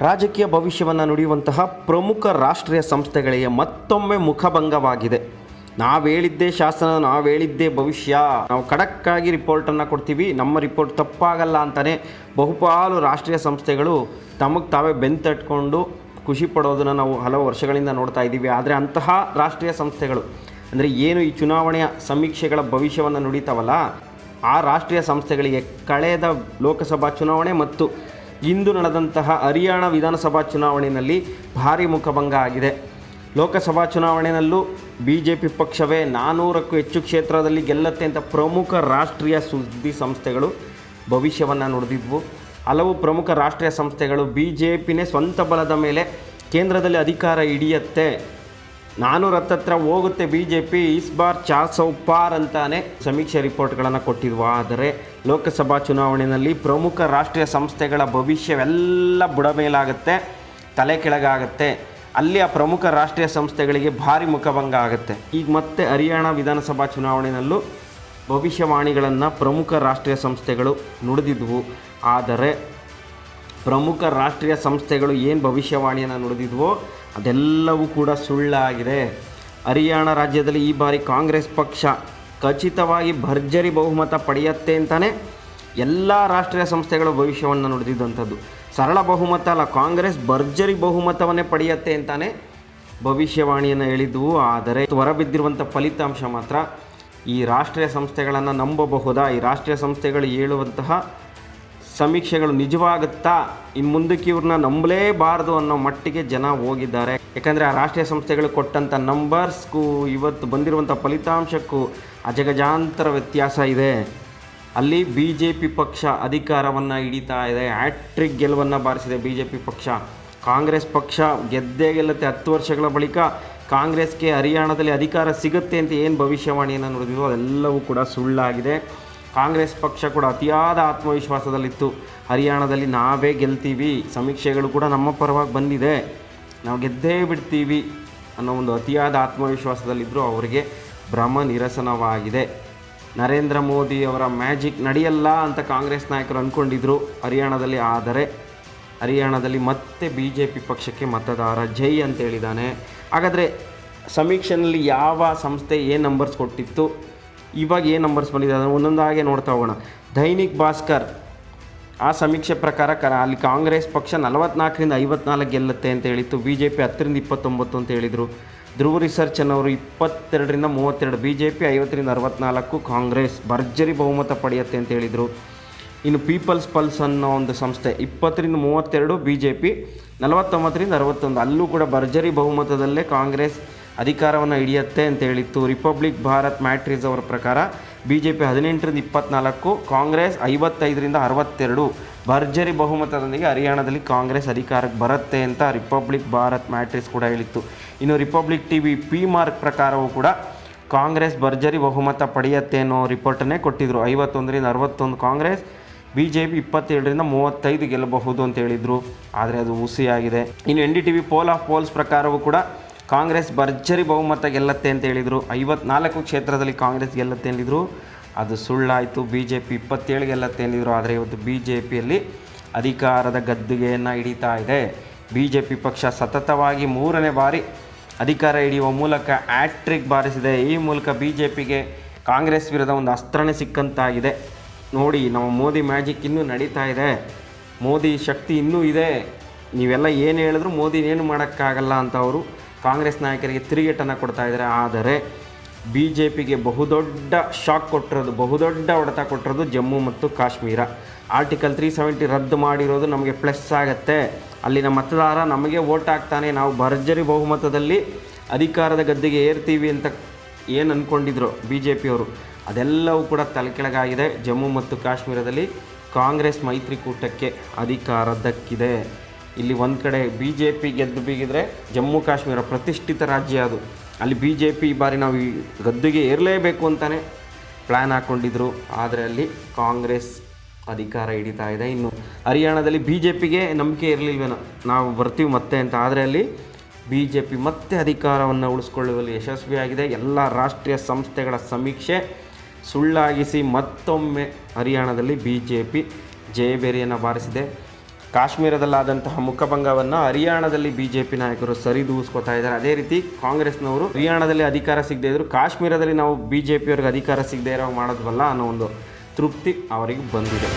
ರಾಜಕೀಯ ಭವಿಷ್ಯವನ್ನು ನುಡಿಯುವಂತಹ ಪ್ರಮುಖ ರಾಷ್ಟ್ರೀಯ ಸಂಸ್ಥೆಗಳಿಗೆ ಮತ್ತೊಮ್ಮೆ ಮುಖಭಂಗವಾಗಿದೆ. ನಾವು ಹೇಳಿದ್ದೇ ಶಾಸನ, ನಾವು ಹೇಳಿದ್ದೇ ಭವಿಷ್ಯ, ನಾವು ಖಡಕ್ಕಾಗಿ ರಿಪೋರ್ಟನ್ನು ಕೊಡ್ತೀವಿ, ನಮ್ಮ ರಿಪೋರ್ಟ್ ತಪ್ಪಾಗಲ್ಲ ಅಂತಲೇ ಬಹುಪಾಲು ರಾಷ್ಟ್ರೀಯ ಸಂಸ್ಥೆಗಳು ತಮಗೆ ತಾವೇ ಬೆಂತಟ್ಕೊಂಡು ಖುಷಿ ಪಡೋದನ್ನು ನಾವು ಹಲವು ವರ್ಷಗಳಿಂದ ನೋಡ್ತಾ ಇದ್ದೀವಿ. ಆದರೆ ಅಂತಹ ರಾಷ್ಟ್ರೀಯ ಸಂಸ್ಥೆಗಳು ಅಂದರೆ ಏನು ಈ ಚುನಾವಣೆಯ ಸಮೀಕ್ಷೆಗಳ ಭವಿಷ್ಯವನ್ನು ನುಡಿತಾವಲ್ಲ, ಆ ರಾಷ್ಟ್ರೀಯ ಸಂಸ್ಥೆಗಳಿಗೆ ಕಳೆದ ಲೋಕಸಭಾ ಚುನಾವಣೆ ಮತ್ತು ಇಂದು ನಡೆದಂತಹ ಹರಿಯಾಣ ವಿಧಾನಸಭಾ ಚುನಾವಣೆಯಲ್ಲಿ ಭಾರಿ ಮುಖಭಂಗ ಆಗಿದೆ. ಲೋಕಸಭಾ ಚುನಾವಣೆಯಲ್ಲೂ BJP ಪಕ್ಷವೇ 400ಕ್ಕೂ ಹೆಚ್ಚು ಕ್ಷೇತ್ರದಲ್ಲಿ ಗೆಲ್ಲುತ್ತೆ ಅಂತ ಪ್ರಮುಖ ರಾಷ್ಟ್ರೀಯ ಸುದ್ದಿ ಸಂಸ್ಥೆಗಳು ಭವಿಷ್ಯವನ್ನು ನುಡಿದಿದ್ವು. ಹಲವು ಪ್ರಮುಖ ರಾಷ್ಟ್ರೀಯ ಸಂಸ್ಥೆಗಳು BJPನೇ ಸ್ವಂತ ಬಲದ ಮೇಲೆ ಕೇಂದ್ರದಲ್ಲಿ ಅಧಿಕಾರ ಹಿಡಿಯುತ್ತೆ, 400 ಹತ್ತತ್ರ ಹೋಗುತ್ತೆ BJP, ಇಸ್ ಬಾರ್ 400 ಪಾರ್ ಅಂತಾನೆ ಸಮೀಕ್ಷೆ ರಿಪೋರ್ಟ್ಗಳನ್ನು ಕೊಟ್ಟಿದ್ವು. ಆದರೆ ಲೋಕಸಭಾ ಚುನಾವಣೆಯಲ್ಲಿ ಪ್ರಮುಖ ರಾಷ್ಟ್ರೀಯ ಸಂಸ್ಥೆಗಳ ಭವಿಷ್ಯವೆಲ್ಲ ಬುಡಮೇಲಾಗುತ್ತೆ, ತಲೆ ಕೆಳಗಾಗುತ್ತೆ. ಅಲ್ಲಿ ಆ ಪ್ರಮುಖ ರಾಷ್ಟ್ರೀಯ ಸಂಸ್ಥೆಗಳಿಗೆ ಭಾರಿ ಮುಖಭಂಗ ಆಗುತ್ತೆ. ಈಗ ಮತ್ತೆ ಹರಿಯಾಣ ವಿಧಾನಸಭಾ ಚುನಾವಣೆಯಲ್ಲೂ ಭವಿಷ್ಯವಾಣಿಗಳನ್ನು ಪ್ರಮುಖ ರಾಷ್ಟ್ರೀಯ ಸಂಸ್ಥೆಗಳು ನುಡಿದಿದ್ವು. ಆದರೆ ಪ್ರಮುಖ ರಾಷ್ಟ್ರೀಯ ಸಂಸ್ಥೆಗಳು ಏನು ಭವಿಷ್ಯವಾಣಿಯನ್ನು ನುಡಿದಿದ್ವೋ ಅದೆಲ್ಲವೂ ಕೂಡ ಸುಳ್ಳಾಗಿದೆ. ಹರಿಯಾಣ ರಾಜ್ಯದಲ್ಲಿ ಈ ಬಾರಿ ಕಾಂಗ್ರೆಸ್ ಪಕ್ಷ ಖಚಿತವಾಗಿ ಭರ್ಜರಿ ಬಹುಮತ ಪಡೆಯುತ್ತೆ ಅಂತಲೇ ಎಲ್ಲ ರಾಷ್ಟ್ರೀಯ ಸಂಸ್ಥೆಗಳು ಭವಿಷ್ಯವನ್ನು ನುಡಿದಿದ್ದಂಥದ್ದು. ಸರಳ ಬಹುಮತ ಅಲ್ಲ, ಕಾಂಗ್ರೆಸ್ ಭರ್ಜರಿ ಬಹುಮತವನ್ನೇ ಪಡೆಯುತ್ತೆ ಅಂತಲೇ ಭವಿಷ್ಯವಾಣಿಯನ್ನು ಹೇಳಿದ್ವು. ಆದರೆ ಹೊರಬಿದ್ದಿರುವಂಥ ಫಲಿತಾಂಶ ಮಾತ್ರ ಈ ರಾಷ್ಟ್ರೀಯ ಸಂಸ್ಥೆಗಳನ್ನು ನಂಬಬಹುದಾ? ಈ ರಾಷ್ಟ್ರೀಯ ಸಂಸ್ಥೆಗಳು ಹೇಳುವಂತಹ ಸಮೀಕ್ಷೆಗಳು ನಿಜವಾಗುತ್ತಾ? ಇನ್ನು ಮುಂದಕ್ಕೆ ಇವ್ರನ್ನ ನಂಬಲೇಬಾರ್ದು ಅನ್ನೋ ಮಟ್ಟಿಗೆ ಜನ ಹೋಗಿದ್ದಾರೆ. ಯಾಕಂದರೆ ಆ ರಾಷ್ಟ್ರೀಯ ಸಂಸ್ಥೆಗಳು ಕೊಟ್ಟಂಥ ನಂಬರ್ಸ್ಗೂ ಇವತ್ತು ಬಂದಿರುವಂಥ ಫಲಿತಾಂಶಕ್ಕೂ ಅಜಗಜಾಂತರ ವ್ಯತ್ಯಾಸ ಇದೆ. ಅಲ್ಲಿ BJP ಪಕ್ಷ ಅಧಿಕಾರವನ್ನು ಹಿಡಿತಾ ಇದೆ, ಹ್ಯಾಟ್ರಿಕ್ ಗೆಲುವನ್ನು ಬಾರಿಸಿದೆ BJP ಪಕ್ಷ. ಕಾಂಗ್ರೆಸ್ ಪಕ್ಷ ಗೆದ್ದೇ ಗೆಲ್ಲುತ್ತೆ, 10 ವರ್ಷಗಳ ಬಳಿಕ ಕಾಂಗ್ರೆಸ್ಗೆ ಹರಿಯಾಣದಲ್ಲಿ ಅಧಿಕಾರ ಸಿಗುತ್ತೆ ಅಂತ ಏನು ಭವಿಷ್ಯವಾಣಿಯನ್ನು ನುಡಿದಿದ್ವು ಅದೆಲ್ಲವೂ ಕೂಡ ಸುಳ್ಳಾಗಿದೆ. ಕಾಂಗ್ರೆಸ್ ಪಕ್ಷ ಕೂಡ ಅತಿಯಾದ ಆತ್ಮವಿಶ್ವಾಸದಲ್ಲಿತ್ತು, ಹರಿಯಾಣದಲ್ಲಿ ನಾವೇ ಗೆಲ್ತೀವಿ, ಸಮೀಕ್ಷೆಗಳು ಕೂಡ ನಮ್ಮ ಪರವಾಗಿ ಬಂದಿದೆ, ನಾವು ಗೆದ್ದೇ ಬಿಡ್ತೀವಿ ಅನ್ನೋ ಒಂದು ಅತಿಯಾದ ಆತ್ಮವಿಶ್ವಾಸದಲ್ಲಿದ್ದರು. ಅವರಿಗೆ ಭ್ರಮ ನಿರಸನವಾಗಿದೆ. ನರೇಂದ್ರ ಮೋದಿ ಅವರ ಮ್ಯಾಜಿಕ್ ನಡೆಯಲ್ಲ ಅಂತ ಕಾಂಗ್ರೆಸ್ ನಾಯಕರು ಅಂದ್ಕೊಂಡಿದ್ದರು ಹರಿಯಾಣದಲ್ಲಿ. ಆದರೆ ಹರಿಯಾಣದಲ್ಲಿ ಮತ್ತೆ BJP ಪಕ್ಷಕ್ಕೆ ಮತದಾರ ಜೈ ಅಂತ ಹೇಳಿದ್ದಾನೆ. ಹಾಗಾದರೆ ಸಮೀಕ್ಷೆಯಲ್ಲಿ ಯಾವ ಸಂಸ್ಥೆ ಏನು ನಂಬರ್ಸ್ ಕೊಟ್ಟಿತ್ತು, ಇವಾಗ ಏನು ನಂಬರ್ಸ್ ಬಂದಿದೆ ಅದನ್ನು ಒಂದೊಂದಾಗೆ ನೋಡ್ತಾ ಹೋಗೋಣ. ದೈನಿಕ್ ಭಾಸ್ಕರ್ ಆ ಸಮೀಕ್ಷೆ ಪ್ರಕಾರ ಅಲ್ಲಿ ಕಾಂಗ್ರೆಸ್ ಪಕ್ಷ 44ರಿಂದ 54 ಗೆಲ್ಲುತ್ತೆ ಅಂತ ಹೇಳಿತ್ತು, BJP 10ರಿಂದ 29 ಅಂತ ಹೇಳಿದರು. ಧ್ರುವ ರಿಸರ್ಚ್ ಅನ್ನೋರು 22ರಿಂದ 32, BJP 50ರಿಂದ 64, ಕಾಂಗ್ರೆಸ್ ಭರ್ಜರಿ ಬಹುಮತ ಪಡೆಯುತ್ತೆ ಅಂತ ಹೇಳಿದರು. ಇನ್ನು ಪೀಪಲ್ಸ್ ಪಲ್ಸ್ ಅನ್ನೋ ಒಂದು ಸಂಸ್ಥೆ 20ರಿಂದ 32, BJP 49ರಿಂದ 61, ಅಲ್ಲೂ ಕೂಡ ಭರ್ಜರಿ ಬಹುಮತದಲ್ಲೇ ಕಾಂಗ್ರೆಸ್ ಅಧಿಕಾರವನ್ನು ಹಿಡಿಯುತ್ತೆ ಅಂತ ಹೇಳಿತ್ತು. ರಿಪಬ್ಲಿಕ್ ಭಾರತ್ ಮ್ಯಾಟ್ರಿಸ್ ಅವರ ಪ್ರಕಾರ BJP 18ರಿಂದ 24, ಕಾಂಗ್ರೆಸ್ 55ರಿಂದ 62, ಭರ್ಜರಿ ಬಹುಮತದೊಂದಿಗೆ ಹರಿಯಾಣದಲ್ಲಿ ಕಾಂಗ್ರೆಸ್ ಅಧಿಕಾರಕ್ಕೆ ಬರುತ್ತೆ ಅಂತ ರಿಪಬ್ಲಿಕ್ ಭಾರತ್ ಮ್ಯಾಟ್ರಿಸ್ ಕೂಡ ಹೇಳಿತ್ತು. ಇನ್ನು ರಿಪಬ್ಲಿಕ್ TV PMark ಪ್ರಕಾರವೂ ಕೂಡ ಕಾಂಗ್ರೆಸ್ ಭರ್ಜರಿ ಬಹುಮತ ಪಡೆಯುತ್ತೆ ಅನ್ನೋ ರಿಪೋರ್ಟನ್ನೇ ಕೊಟ್ಟಿದ್ದರು. 51ರಿಂದ 61 ಕಾಂಗ್ರೆಸ್, BJP 27ರಿಂದ 35 ಗೆಲ್ಲಬಹುದು ಅಂತ ಹೇಳಿದರು. ಆದರೆ ಅದು ಹುಸಿಯಾಗಿದೆ. ಇನ್ನು NDTV ಪೋಲ್ ಆಫ್ ಪೋಲ್ಸ್ ಪ್ರಕಾರವೂ ಕೂಡ ಕಾಂಗ್ರೆಸ್ ಭರ್ಜರಿ ಬಹುಮತ ಗೆಲ್ಲುತ್ತೆ ಅಂತ ಹೇಳಿದರು. 54 ಕ್ಷೇತ್ರದಲ್ಲಿ ಕಾಂಗ್ರೆಸ್ ಗೆಲ್ಲುತ್ತೆ ಅಂದಿದ್ರು, ಅದು ಸುಳ್ಳಾಯಿತು. BJP 27 ಗೆಲ್ಲುತ್ತೆ ಅಂದಿದ್ರು. ಆದರೆ ಇವತ್ತು BJPಯಲ್ಲಿ ಅಧಿಕಾರದ ಗದ್ದುಗೆಯನ್ನು ಹಿಡಿತಾ ಇದೆ. BJP ಪಕ್ಷ ಸತತವಾಗಿ 3ನೇ ಬಾರಿ ಅಧಿಕಾರ ಹಿಡಿಯುವ ಮೂಲಕ ಹ್ಯಾಟ್ರಿಕ್ ಬಾರಿಸಿದೆ. ಈ ಮೂಲಕ BJPಗೆ ಕಾಂಗ್ರೆಸ್ ವಿರುದ್ಧ ಒಂದು ಅಸ್ತ್ರನೇ ಸಿಕ್ಕಂತಾಗಿದೆ. ನೋಡಿ, ನಮ್ಮ ಮೋದಿ ಮ್ಯಾಜಿಕ್ ಇನ್ನೂ ನಡೀತಾ ಇದೆ, ಮೋದಿ ಶಕ್ತಿ ಇನ್ನೂ ಇದೆ, ನೀವೆಲ್ಲ ಏನು ಹೇಳಿದ್ರು ಮೋದಿ ಏನು ಮಾಡೋಕ್ಕಾಗಲ್ಲ ಅಂತ ಅವರು ಕಾಂಗ್ರೆಸ್ ನಾಯಕರಿಗೆ ತಿರುಗೇಟನ್ನು ಕೊಡ್ತಾ ಇದ್ದಾರೆ. ಆದರೆ BJPಗೆ ಬಹುದೊಡ್ಡ ಶಾಕ್ ಕೊಟ್ಟಿರೋದು, ಬಹುದೊಡ್ಡ ಹೊಡೆತ ಕೊಟ್ಟಿರೋದು ಜಮ್ಮು ಮತ್ತು ಕಾಶ್ಮೀರ. ಆರ್ಟಿಕಲ್ 370 ರದ್ದು ಮಾಡಿರೋದು ನಮಗೆ ಪ್ಲಸ್ ಆಗುತ್ತೆ. ಅಲ್ಲಿನ ಮತದಾರ ನಮಗೆ ವೋಟ್ ಹಾಕ್ತಾನೆ, ನಾವು ಭರ್ಜರಿ ಬಹುಮತದಲ್ಲಿ ಅಧಿಕಾರದ ಗದ್ದೆಗೆ ಏರ್ತೀವಿ ಅಂತ ಏನು ಅಂದ್ಕೊಂಡಿದ್ರು BJPಯವರು, ಅದೆಲ್ಲವೂ ಕೂಡ ತಲೆಕೆಳಗಾಗಿದೆ. ಜಮ್ಮು ಮತ್ತು ಕಾಶ್ಮೀರದಲ್ಲಿ ಕಾಂಗ್ರೆಸ್ ಮೈತ್ರಿಕೂಟಕ್ಕೆ ಅಧಿಕಾರ ದಕ್ಕಿದೆ. ಇಲ್ಲಿ ಒಂದು ಕಡೆ BJP ಗೆದ್ದು ಬೀಗಿದ್ರೆ ಜಮ್ಮು ಕಾಶ್ಮೀರ ಪ್ರತಿಷ್ಠಿತ ರಾಜ್ಯ, ಅದು ಅಲ್ಲಿ BJP ಈ ಬಾರಿ ನಾವು ಈ ಗದ್ದುಗೆ ಏರಲೇಬೇಕು ಅಂತಲೇ ಪ್ಲ್ಯಾನ್ ಹಾಕ್ಕೊಂಡಿದ್ರು. ಆದರೆ ಅಲ್ಲಿ ಕಾಂಗ್ರೆಸ್ ಅಧಿಕಾರ ಹಿಡಿತಾ ಇದೆ. ಇನ್ನು ಹರಿಯಾಣದಲ್ಲಿ BJPಗೆ ನಂಬಿಕೆ ಇರಲಿಲ್ವೇನೋ, ನಾವು ಬರ್ತೀವಿ ಮತ್ತೆ ಅಂತ. ಆದರೆ ಅಲ್ಲಿ BJP ಮತ್ತೆ ಅಧಿಕಾರವನ್ನು ಉಳಿಸ್ಕೊಳ್ಳುವಲ್ಲಿ ಯಶಸ್ವಿಯಾಗಿದೆ. ಎಲ್ಲ ರಾಷ್ಟ್ರೀಯ ಸಂಸ್ಥೆಗಳ ಸಮೀಕ್ಷೆ ಸುಳ್ಳಾಗಿಸಿ ಮತ್ತೊಮ್ಮೆ ಹರಿಯಾಣದಲ್ಲಿ BJP ಜಯಬೇರಿಯನ್ನು ಬಾರಿಸಿದೆ. ಕಾಶ್ಮೀರದಲ್ಲಾದಂತಹ ಮುಖಭಂಗವನ್ನು ಹರಿಯಾಣದಲ್ಲಿ BJP ನಾಯಕರು ಸರಿದೂಗಿಸ್ಕೊತಾ ಇದ್ದಾರೆ. ಅದೇ ರೀತಿ ಕಾಂಗ್ರೆಸ್ನವರು ಹರಿಯಾಣದಲ್ಲಿ ಅಧಿಕಾರ ಸಿಗದೇ ಇದ್ರು ಕಾಶ್ಮೀರದಲ್ಲಿ ನಾವು BJP ಅವ್ರಿಗೆ ಅಧಿಕಾರ ಸಿಗದೇ ಇರೋ ಮಾಡೋದ್ವಲ್ಲ ಅನ್ನೋ ಒಂದು ತೃಪ್ತಿ ಅವರಿಗೆ ಬಂದಿದೆ.